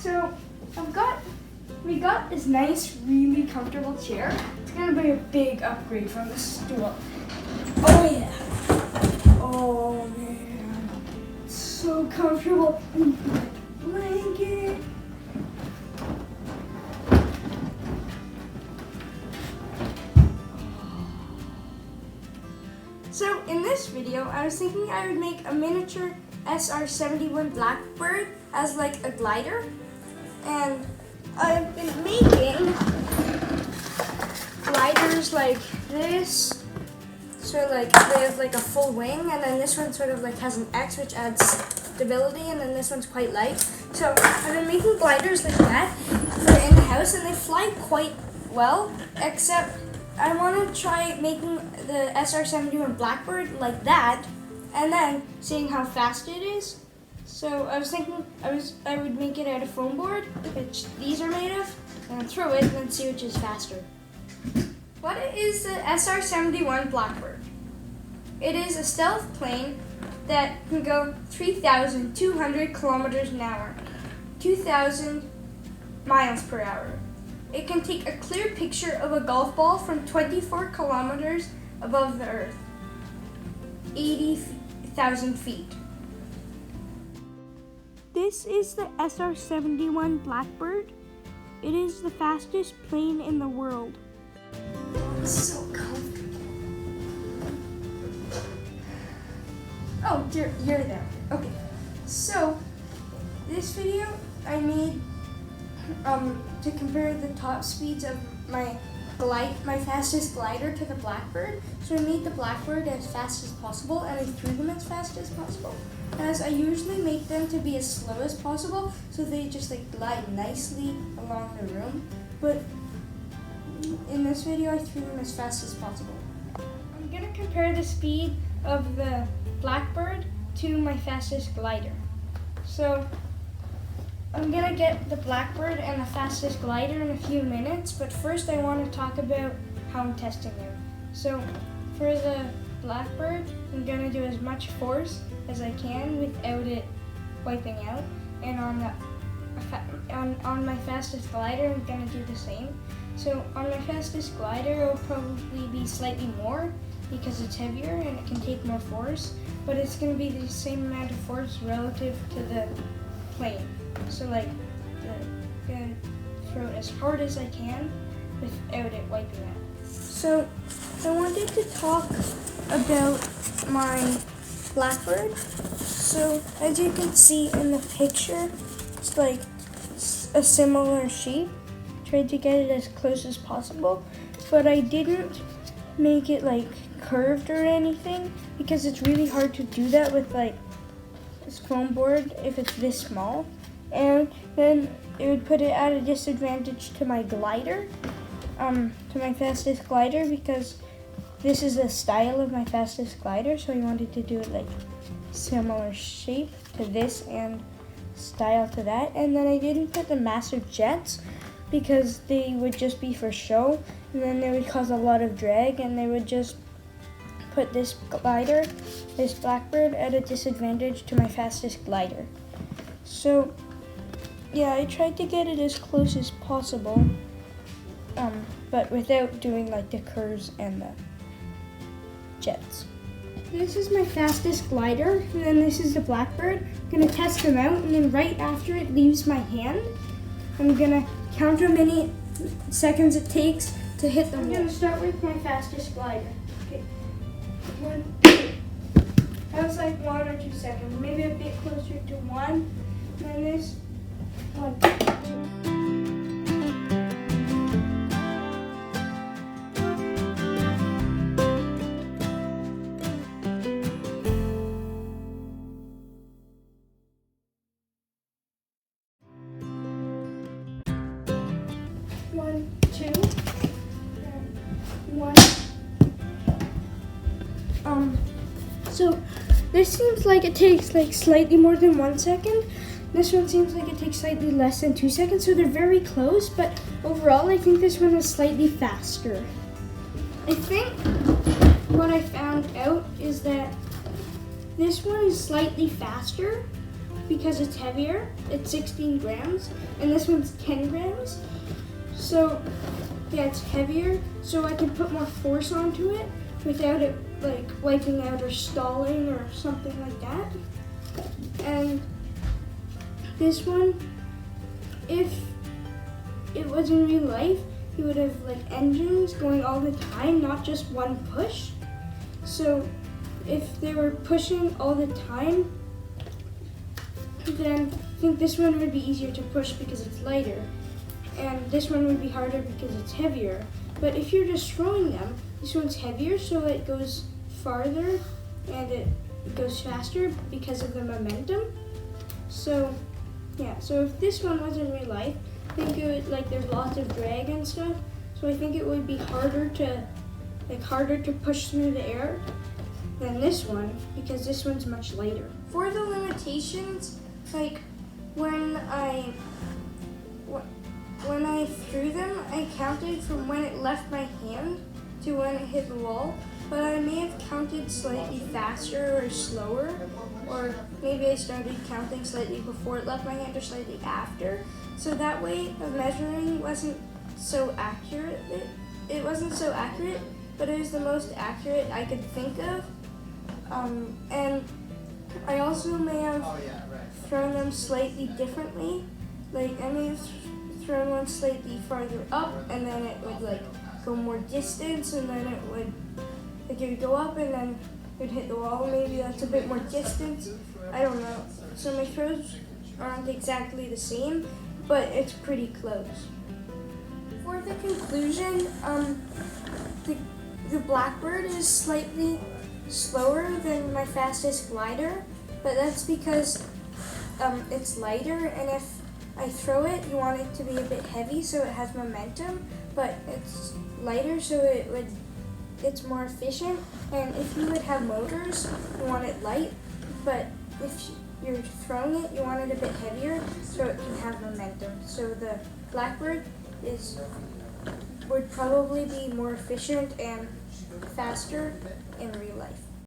So we got this nice, really comfortable chair. It's gonna be a big upgrade from the stool. Oh yeah. Oh man. It's so comfortable. Blanket. So in this video, I was thinking I would make a miniature SR-71 Blackbird as like a glider. And I've been making gliders like this. So like they have like a full wing, and then this one sort of like has an X which adds stability, and then this one's quite light. So I've been making gliders like that for in the house, and they fly quite well, except I want to try making the SR-71 Blackbird like that, and then seeing how fast it is. So I was thinking I would make it out of foam board, which these are made of, and throw it and then see which is faster. What is the SR-71 Blackbird? It is a stealth plane that can go 3,200 kilometers an hour, 2,000 miles per hour. It can take a clear picture of a golf ball from 24 kilometers above the earth, 80,000 feet. This is the SR-71 Blackbird. It is the fastest plane in the world. It's so comfortable. Oh, you're there. Okay. So, this video I made to compare the top speeds of my fastest glider to the Blackbird. So I made the Blackbird as fast as possible, and I threw them as fast as possible, as I usually make them to be as slow as possible, so they just like glide nicely along the room. But in this video, I threw them as fast as possible. I'm gonna compare the speed of the Blackbird to my fastest glider. So I'm gonna get the Blackbird and the fastest glider in a few minutes, but first I want to talk about how I'm testing them. So for the Blackbird, I'm gonna do as much force as I can without it wiping out, and on my fastest glider, I'm gonna do the same. So on my fastest glider, it'll probably be slightly more because it's heavier and it can take more force, but it's gonna be the same amount of force relative to the plane. So like, I'm gonna throw it as hard as I can without it wiping out. So I wanted to talk about my Blackbird. So as you can see in the picture, it's like a similar shape. Tried to get it as close as possible, but I didn't make it like curved or anything, because it's really hard to do that with like this foam board if it's this small, and then it would put it at a disadvantage to my glider, to my fastest glider, because this is the style of my fastest glider. So I wanted to do it like similar shape to this and style to that. And then I didn't put the massive jets because they would just be for show, and then they would cause a lot of drag, and they would just put this glider, this Blackbird, at a disadvantage to my fastest glider. So yeah, I tried to get it as close as possible, but without doing like the curves and the jets. This is my fastest glider, and then this is the Blackbird. I'm gonna test them out, and then right after it leaves my hand, I'm gonna count how many seconds it takes to hit the wall. I'm gonna start with my fastest glider. Okay. 1, 2. That was like 1 or 2 seconds, maybe a bit closer to 1. And then this 1, 2. So this seems like it takes like slightly more than 1 second. This one seems like it takes slightly less than 2 seconds, so they're very close, but overall I think this one is slightly faster. I think what I found out is that this one is slightly faster because it's heavier. It's 16 grams, and this one's 10 grams. So yeah, it's heavier, so I can put more force onto it without it like wiping out or stalling or something like that. And this one, if it was in real life, you would have like engines going all the time, not just one push. So if they were pushing all the time, then I think this one would be easier to push because it's lighter. And this one would be harder because it's heavier. But if you're just throwing them, this one's heavier, so it goes farther and it goes faster because of the momentum. So yeah, so if this one was in real life, I think it would, like, there's lots of drag and stuff, so I think it would be harder to push through the air than this one, because this one's much lighter. For the limitations, like when I threw them, I counted from when it left my hand to when it hit the wall, but I may have counted slightly faster or slower, or maybe I started counting slightly before it left my hand or slightly after. So that way the measuring wasn't so accurate. It wasn't so accurate, but it was the most accurate I could think of. And I also may have thrown them slightly differently. Like I may have thrown one slightly farther up, and then it would like go more distance, and then it would go up and then it would hit the wall. Maybe that's a bit more distance. I don't know. So my throws aren't exactly the same, but it's pretty close. For the conclusion, the Blackbird is slightly slower than my fastest glider, but that's because it's lighter, and if I throw it, you want it to be a bit heavy so it has momentum, but it's lighter so it's more efficient. And if you would have motors, you want it light, but if you're throwing it, you want it a bit heavier so it can have momentum. So the Blackbird would probably be more efficient and faster in real life.